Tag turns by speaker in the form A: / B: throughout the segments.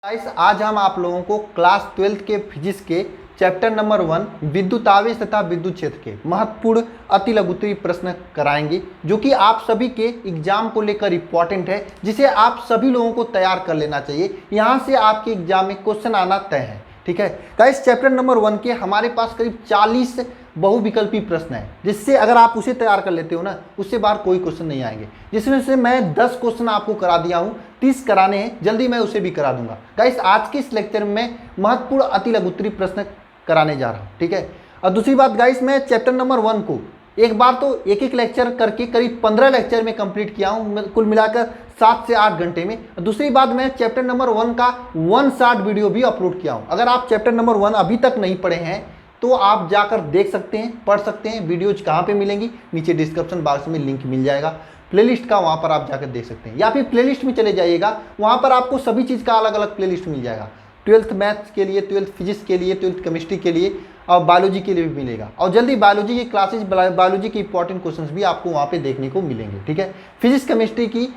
A: Guys आज हम आप लोगों को क्लास 12 के फिजिक्स के चैप्टर नंबर 1 विद्युत आवेश तथा विद्युत क्षेत्र के महत्वपूर्ण अति लघुत्तरीय प्रश्न कराएंगे जो कि आप सभी के एग्जाम को लेकर इंपॉर्टेंट है, जिसे आप सभी लोगों को तैयार कर लेना चाहिए। यहां से आपके एग्जाम में क्वेश्चन आना तय है। ठीक है गाइस, चैप्टर नंबर 1 के हमारे पास करीब 40 बहुविकल्पी प्रश्न है, जिससे अगर आप उसे तैयार कर लेते हो ना, उससे बाहर कोई क्वेश्चन नहीं आएंगे। जिसमें से मैं 10 क्वेश्चन आपको करा दिया हूं, 30 कराने हैं, जल्दी मैं उसे भी करा दूंगा। गाइस आज के इस लेक्चर में महत्वपूर्ण अति लघुत्तरीय प्रश्न कराने जा रहा हूं। ठीक है, और दूसरी बात गाइस, मैं चैप्टर नंबर 1 को एक बार तो एक लेक्चर करके करीब 15 लेक्चर में कंप्लीट किया हूं, कुल मिलाकर 7 से 8 घंटे में। दूसरी बात, मैं चैप्टर नंबर 1 का 1 शॉर्ट वीडियो भी अपलोड किया हूं। अगर आप चैप्टर नंबर 1 अभी तक नहीं पढ़े हैं तो आप जाकर देख सकते हैं, पढ़ सकते हैं। वीडियोज कहाँ पे मिलेंगी? नीचे डिस्क्रिप्शन बॉक्स में लिंक मिल जाएगा प्लेलिस्ट का, वहाँ पर आप जाकर देख सकते हैं। या फिर प्लेलिस्ट में चले जाइएगा, वहाँ पर आपको सभी चीज़ का अलग अलग प्लेलिस्ट मिल जाएगा। 12th मैथ्स के लिए, 12th फिजिक्स के लिए, 12th केमिस्ट्री के लिए और बायोलॉजी के लिए भी मिलेगा। और जल्दी बायोलॉजी की क्लासेज, बायोलॉजी के इंपॉर्टेंट क्वेश्चन भी आपको वहाँ पे देखने को मिलेंगे। ठीक है, फिजिक्स केमिस्ट्री की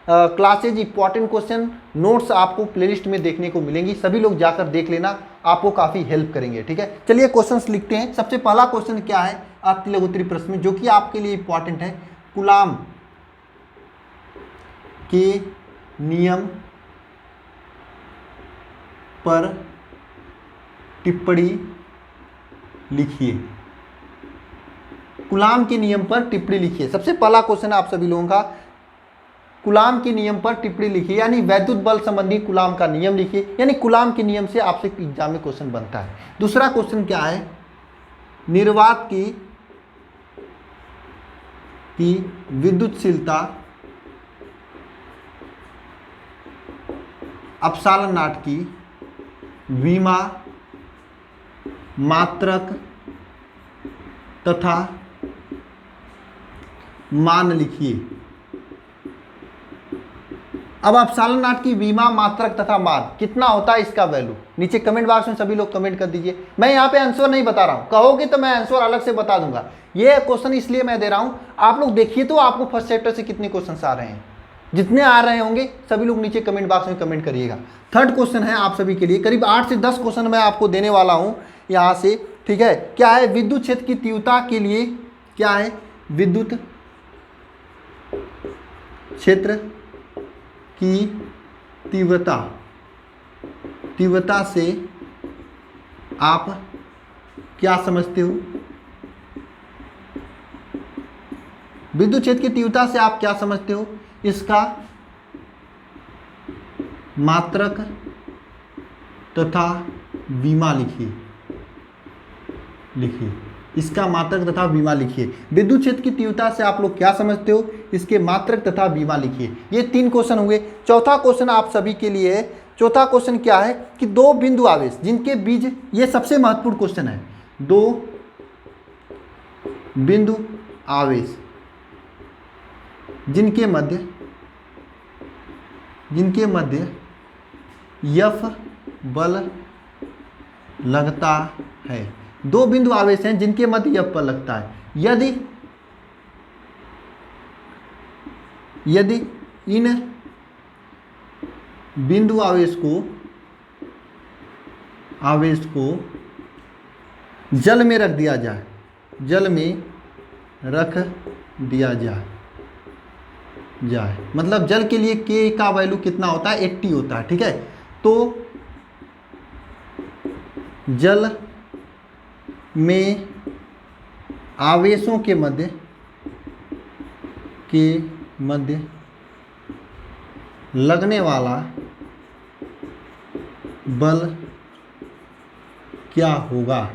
A: क्लासेज, इंपॉर्टेंट क्वेश्चन, नोट्स आपको प्लेलिस्ट में देखने को मिलेंगी। सभी लोग जाकर देख लेना, आपको काफ़ी हेल्प करेंगे। ठीक है, चलिए क्वेश्चंस लिखते हैं। सबसे पहला क्वेश्चन क्या है अति लघुत्तरीय प्रश्न में, जो कि आपके लिए इंपॉर्टेंट है। कूलाम के नियम पर टिप्पणी लिखिए। कूलाम के नियम पर टिप्पणी लिखिए, सबसे पहला क्वेश्चन आप सभी लोगों का। कूलाम के नियम पर टिप्पणी लिखिए, यानी वैद्युत बल संबंधी कूलाम का नियम लिखिए, यानी कूलाम के नियम से आपसे एग्जाम में क्वेश्चन बनता है। दूसरा क्वेश्चन क्या है? निर्वात की विद्युतशीलता अपसारण नाट की विमा मात्रक तथा मान लिखिए। अब अपसारण नाट की विमा मात्रक तथा मान कितना होता है, इसका वैल्यू नीचे कमेंट बॉक्स में सभी लोग कमेंट कर दीजिए। मैं यहाँ पे आंसर नहीं बता रहा हूँ, कहोगे तो मैं आंसर अलग से बता दूंगा। ये क्वेश्चन इसलिए मैं दे रहा हूँ, आप लोग देखिए तो आपको फर्स्ट चैप्टर से कितने क्वेश्चन आ रहे हैं। जितने आ रहे होंगे सभी लोग नीचे कमेंट बॉक्स में कमेंट करिएगा। थर्ड क्वेश्चन है आप सभी के लिए, करीब 8 से 10 क्वेश्चन मैं आपको देने वाला हूँ यहाँ से। ठीक है, क्या है? विद्युत क्षेत्र की तीव्रता के लिए क्या है? विद्युत क्षेत्र की तीव्रता से आप क्या समझते हो? विद्युत क्षेत्र की तीव्रता से आप क्या समझते हो? इसका मात्रक तथा विमा लिखिए। इसका मात्रक तथा विमा लिखिए। विद्युत क्षेत्र की तीव्रता से आप लोग क्या समझते हो? इसके मात्रक तथा विमा लिखिए। ये 3 क्वेश्चन हुए। चौथा क्वेश्चन आप सभी के लिए है। चौथा क्वेश्चन क्या है कि 2 बिंदु आवेश जिनके बीच, ये सबसे महत्वपूर्ण क्वेश्चन है, 2 बिंदु आवेश जिनके मध्य F बल लगता है। 2 बिंदु आवेश हैं जिनके मध्य F बल लगता है। यदि इन बिंदु आवेश को जल में रख दिया जाए, मतलब जल के लिए K का वैल्यू कितना होता है? 80 होता है। ठीक है, तो जल में आवेशों के मध्य लगने वाला बल क्या होगा?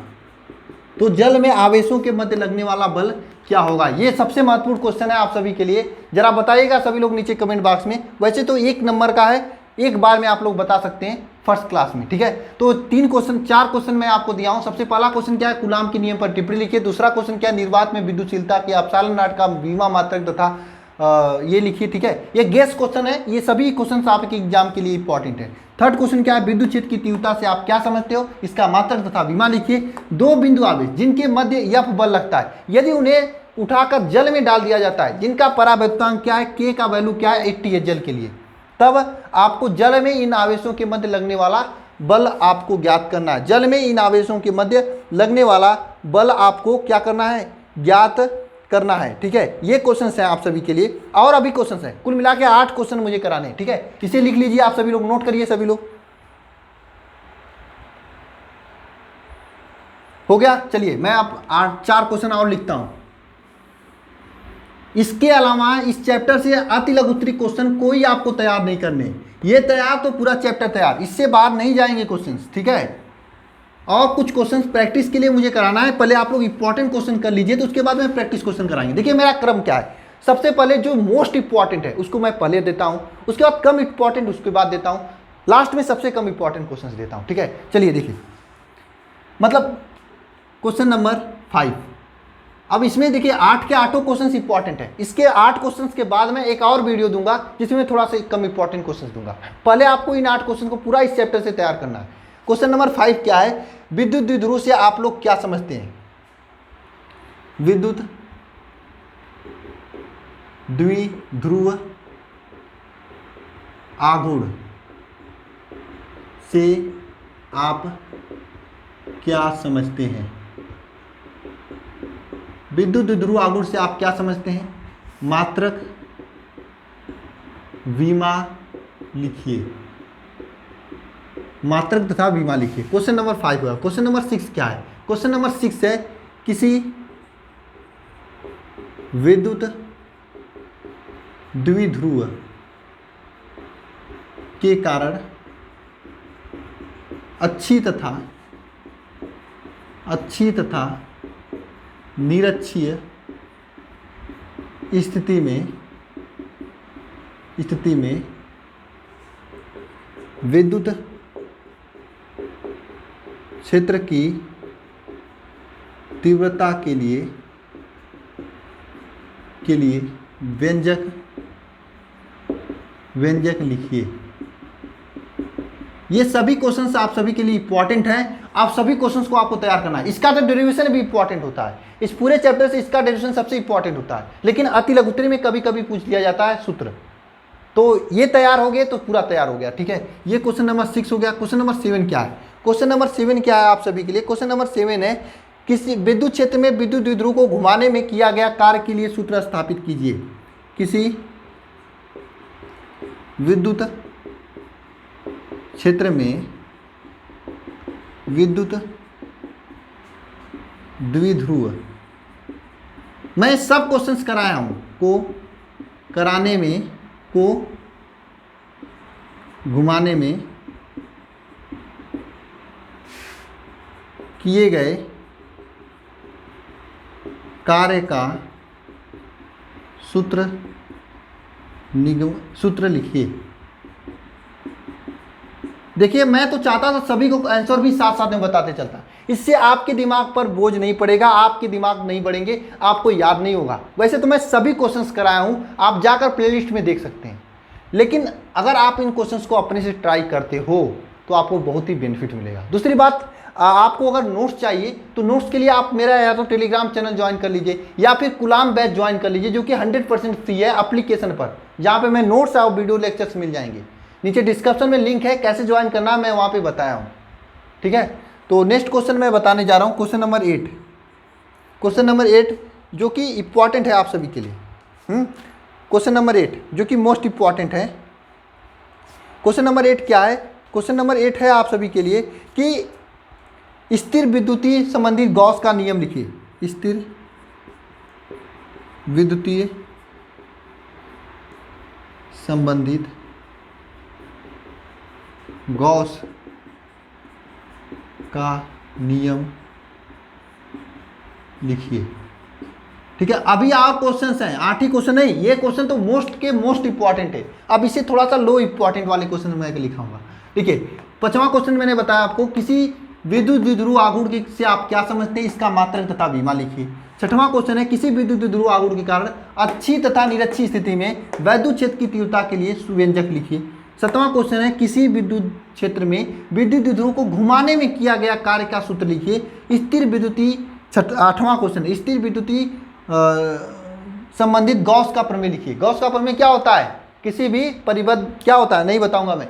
A: तो जल में आवेशों के मध्य लगने वाला बल क्या होगा? ये सबसे महत्वपूर्ण क्वेश्चन है आप सभी के लिए। जरा बताइएगा सभी लोग नीचे कमेंट बॉक्स में। वैसे तो 1 नंबर का है, एक बार में आप लोग बता सकते हैं फर्स्ट क्लास में। ठीक है, तो 4 क्वेश्चन मैं आपको दिया हूं। सबसे पहला क्वेश्चन क्या है? कूलाम के नियम पर टिप्पणी लिखिए। दूसरा क्वेश्चन क्या है? निर्वात में विद्युतशीलता की अपसारण नाट का विमा मात्रक तथा ये लिखिए। ठीक है, ये गेस क्वेश्चन है, ये सभी क्वेश्चन आपके एग्जाम के लिए इंपॉर्टेंट है। थर्ड क्वेश्चन क्या है, विद्युत क्षेत्र की तीव्रता से आप क्या समझते हो, इसका मात्रक तथा विमा लिखिए। दो बिंदु आवेश जिनके मध्य यफ बल लगता है, यदि उन्हें उठाकर जल में डाल दिया जाता है, जिनका परावैद्युतांक क्या है, के का वैल्यू क्या है, 80 है जल के लिए, तब आपको जल में इन आवेशों के मध्य लगने वाला बल आपको ज्ञात करना है। जल में इन आवेशों के मध्य लगने वाला बल आपको क्या करना है, ज्ञात करना है। ठीक है, ये क्वेश्चन है आप सभी के लिए, और अभी क्वेश्चन है कुल मिला के 8 क्वेश्चन मुझे कराने हैं। ठीक है, इसे लिख लीजिए, आप सभी लोग नोट करिए, सभी लोग हो गया। चलिए मैं आप 4 क्वेश्चन और लिखता हूं। इसके अलावा इस चैप्टर से अति लघु उत्तरीय क्वेश्चन कोई आपको तैयार नहीं करने, ये तैयार तो पूरा चैप्टर तैयार, इससे बाहर नहीं जाएंगे क्वेश्चंस। ठीक है, और कुछ क्वेश्चंस प्रैक्टिस के लिए मुझे कराना है। पहले आप लोग इंपॉर्टेंट क्वेश्चन कर लीजिए, तो उसके बाद में प्रैक्टिस क्वेश्चन कराएंगे। देखिए मेरा क्रम क्या है, सबसे पहले जो मोस्ट इंपॉर्टेंट है उसको मैं पहले देता हूं, उसके बाद कम इंपॉर्टेंट उसके बाद देता हूं, लास्ट में सबसे कम इंपॉर्टेंट क्वेश्चन देता हूं। ठीक है, चलिए देखिए, मतलब क्वेश्चन नंबर 5। अब इसमें देखिए 8 के 8 क्वेश्चंस इंपॉर्टेंट है। इसके 8 क्वेश्चंस के बाद मैं एक और वीडियो दूंगा जिसमें थोड़ा सा कम इंपॉर्टेंट क्वेश्चंस दूंगा। पहले आपको इन 8 क्वेश्चन को पूरा इस चैप्टर से तैयार करना है। क्वेश्चन नंबर 5 क्या है, विद्युत द्विध्रुव से आप लोग क्या समझते हैं? विद्युत द्विध्रुव आघूर्ण से आप क्या समझते हैं? विद्युत द्विध्रुव आघूर्ण से आप क्या समझते हैं? मात्रक विमा लिखिए, मात्रक तथा विमा लिखिए। क्वेश्चन नंबर 5 हुआ। क्वेश्चन नंबर 6 क्या है? क्वेश्चन नंबर 6 है, किसी विद्युत द्विध्रुव के कारण अच्छी तथा निरक्षीय स्थिति में विद्युत क्षेत्र की तीव्रता के लिए व्यंजक लिखिए। ये सभी क्वेश्चंस आप सभी के लिए इंपॉर्टेंट हैं। आप सभी क्वेश्चंस को आपको तैयार करना है। इसका तो डेरिवेशन भी इंपॉर्टेंट होता है, इस पूरे चैप्टर से इसका डेरिवेशन सबसे इंपॉर्टेंट होता है, लेकिन अति लघु उत्तरीय में कभी कभी पूछ लिया जाता है सूत्र। तो ये तैयार हो गए तो पूरा तैयार हो गया। ठीक है, ये क्वेश्चन नंबर 6 हो गया। क्वेश्चन नंबर 7 क्या है? क्वेश्चन नंबर 7 क्या है आप सभी के लिए? क्वेश्चन नंबर 7 है, किसी विद्युत क्षेत्र में विद्युत द्विध्रुव को घुमाने में किया गया कार्य के लिए सूत्र स्थापित कीजिए। किसी विद्युत क्षेत्र में विद्युत द्विध्रुव, मैं सब क्वेश्चंस कराया हूं, को घुमाने में किए गए कार्य का सूत्र लिखिए। देखिए मैं तो चाहता था सभी को आंसर भी साथ साथ में बताते चलता, इससे आपके दिमाग पर बोझ नहीं पड़ेगा, आपके दिमाग नहीं बढ़ेंगे, आपको याद नहीं होगा। वैसे तो मैं सभी क्वेश्चंस कराया हूं, आप जाकर प्लेलिस्ट में देख सकते हैं, लेकिन अगर आप इन क्वेश्चंस को अपने से ट्राई करते हो तो आपको बहुत ही बेनिफिट मिलेगा। दूसरी बात, आपको अगर नोट्स चाहिए तो नोट्स के लिए आप मेरा या तो टेलीग्राम चैनल ज्वाइन कर लीजिए या फिर कुलाम बैच ज्वाइन कर लीजिए, जो कि 100% फ्री है एप्लीकेशन पर, जहाँ पे मैं नोट्स और वीडियो लेक्चर्स मिल जाएंगे। नीचे डिस्क्रिप्शन में लिंक है, कैसे ज्वाइन करना है मैं वहाँ पे बताया हूँ। ठीक है, तो नेक्स्ट क्वेश्चन मैं बताने जा रहा हूँ, क्वेश्चन नंबर 8। क्वेश्चन नंबर 8 जो कि इम्पॉर्टेंट है आप सभी के लिए। क्वेश्चन नंबर 8 जो कि मोस्ट इम्पॉर्टेंट है। क्वेश्चन नंबर 8 क्या है? क्वेश्चन नंबर 8 है आप सभी के लिए कि स्थिर विद्युतीय संबंधित गॉस का नियम लिखिए। स्थिर विद्युतीय संबंधित गॉस का नियम लिखिए। ठीक है, अभी आप क्वेश्चंस हैं, 8 ही क्वेश्चन नहीं, ये क्वेश्चन तो मोस्ट इंपॉर्टेंट है। अब इसे थोड़ा सा लो इंपॉर्टेंट वाले क्वेश्चन मैं लिखाऊंगा। देखिए 5वां क्वेश्चन मैंने बताया आपको, किसी विद्युत द्विध्रुव आघूर्ण से आप क्या समझते हैं, इसका मात्रक तथा विमा लिखिए। 6वां क्वेश्चन है, किसी विद्युत द्विध्रुव आघूर्ण के कारण अच्छी तथा निरक्षी स्थिति में वैद्युत क्षेत्र की तीव्रता के लिए व्यंजक लिखिए। 7वां क्वेश्चन है, किसी विद्युत क्षेत्र में विद्युत द्विध्रुव को घुमाने में किया गया कार्य का सूत्र लिखिए। स्थिर विद्युतीय 8वां क्वेश्चन, स्थिर विद्युतीय संबंधित गॉस का प्रमेय लिखिए। गॉस का प्रमेय क्या होता है? किसी भी परिबद्ध क्या होता है नहीं बताऊंगा मैं।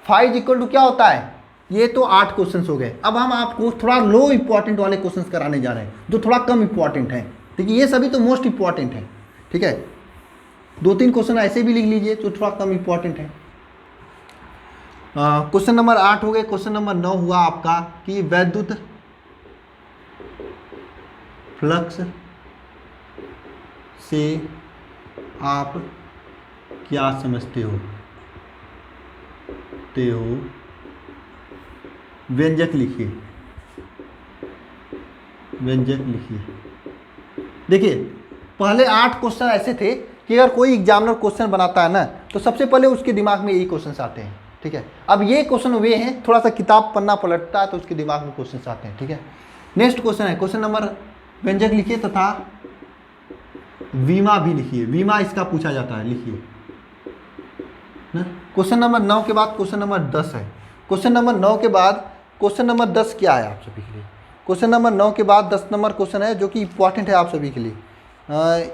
A: फाइव इक्वल टू क्या होता है, ये तो 8 क्वेश्चंस हो गए। अब हम आपको थोड़ा लो इंपॉर्टेंट वाले क्वेश्चंस कराने जा रहे हैं जो थोड़ा कम इंपॉर्टेंट हैं। देखिए ये सभी तो मोस्ट इंपॉर्टेंट है, ठीक है। 2-3 क्वेश्चन ऐसे भी लिख लीजिए जो थोड़ा कम इंपॉर्टेंट है। क्वेश्चन नंबर 8 हो गए। क्वेश्चन नंबर 9 हुआ आपका कि वैद्युत फ्लक्स से आप क्या समझते हो? व्यंजक लिखिए, व्यंजक लिखिए। देखिए पहले 8 क्वेश्चन ऐसे थे कि अगर कोई एग्जामिनर क्वेश्चन बनाता है ना तो सबसे पहले उसके दिमाग में यही क्वेश्चन आते हैं, ठीक है। अब ये क्वेश्चन वे हैं, थोड़ा सा किताब पन्ना पलटता है तो उसके दिमाग में क्वेश्चन आते हैं, ठीक है। नेक्स्ट क्वेश्चन है क्वेश्चन नंबर, व्यंजक लिखिए तथा विमा भी लिखिए। विमा इसका पूछा जाता है, लिखिए ना। क्वेश्चन नंबर 9 के बाद क्वेश्चन नंबर 10 है। क्वेश्चन नंबर 9 के बाद क्वेश्चन नंबर 10 क्या है आप सभी के लिए? क्वेश्चन नंबर 9 के बाद 10 नंबर क्वेश्चन है जो कि इंपॉर्टेंट है आप सभी के लिए।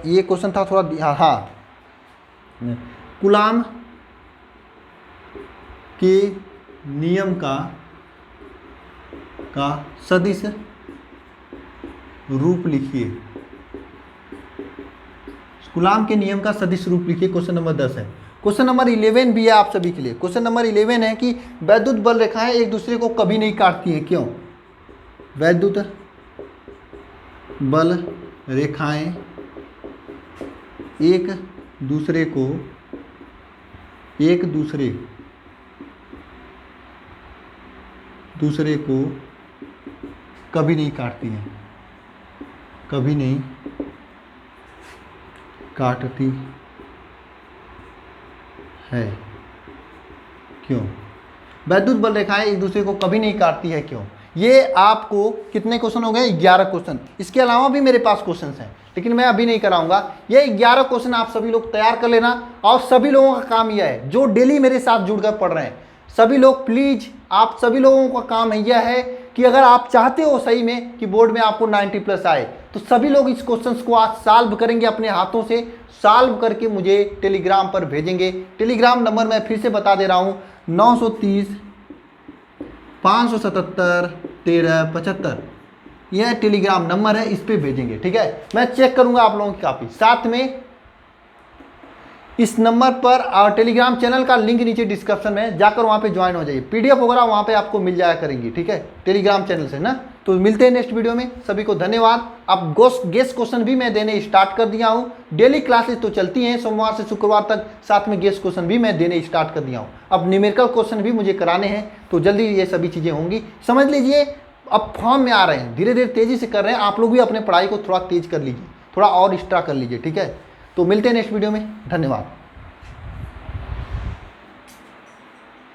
A: ये क्वेश्चन था थोड़ा, हाँ, कूलाम के नियम का सदिश रूप लिखिए। कूलाम के नियम का सदिश रूप लिखिए। क्वेश्चन नंबर 10 है। क्वेश्चन नंबर 11 भी है आप सभी के लिए। क्वेश्चन नंबर 11 है कि वैद्युत बल रेखाएं एक दूसरे को कभी नहीं काटती हैं, क्यों? वैद्युत बल रेखाएं एक दूसरे को कभी नहीं काटती हैं, कभी नहीं काटती है, क्यों? वैद्युत बल रेखाएं एक दूसरे को कभी नहीं काटती है, क्यों? ये आपको कितने क्वेश्चन हो गए? 11 क्वेश्चन। इसके अलावा भी मेरे पास क्वेश्चन हैं लेकिन मैं अभी नहीं कराऊंगा। ये 11 क्वेश्चन आप सभी लोग तैयार कर लेना। और सभी लोगों का काम यह है जो डेली मेरे साथ जुड़कर पढ़ रहे हैं, सभी लोग प्लीज, आप सभी लोगों का काम यह है कि अगर आप चाहते हो सही में कि बोर्ड में आपको 90+ आए तो सभी लोग इस क्वेश्चन को आज सॉल्व करेंगे, अपने हाथों से सॉल्व करके मुझे टेलीग्राम पर भेजेंगे। टेलीग्राम नंबर मैं फिर से बता दे रहा हूँ, 930 577 1375। यह टेलीग्राम नंबर है, इस पे भेजेंगे, ठीक है। मैं चेक करूंगा आप लोगों की कॉपी। साथ में इस नंबर पर और टेलीग्राम चैनल का लिंक नीचे डिस्क्रिप्शन में जाकर वहां पे ज्वाइन हो जाइए। पीडीएफ वगैरह वहां पे आपको मिल जाया करेंगी, ठीक है, टेलीग्राम चैनल से ना। तो मिलते हैं नेक्स्ट वीडियो में। सभी को धन्यवाद। अब गेस क्वेश्चन भी मैं देने स्टार्ट कर दिया हूँ। डेली क्लासेस तो चलती हैं सोमवार से शुक्रवार तक, साथ में गेस क्वेश्चन भी मैं देने स्टार्ट कर दिया हूँ। अब न्यूमेरिकल क्वेश्चन भी मुझे कराने हैं, तो जल्दी ये सभी चीज़ें होंगी। समझ लीजिए अब फॉर्म में आ रहे हैं, धीरे धीरे तेजी से कर रहे हैं। आप लोग भी अपने पढ़ाई को थोड़ा तेज कर लीजिए, थोड़ा और एक्स्ट्रा कर लीजिए, ठीक है। तो मिलते हैं नेक्स्ट वीडियो में। धन्यवाद।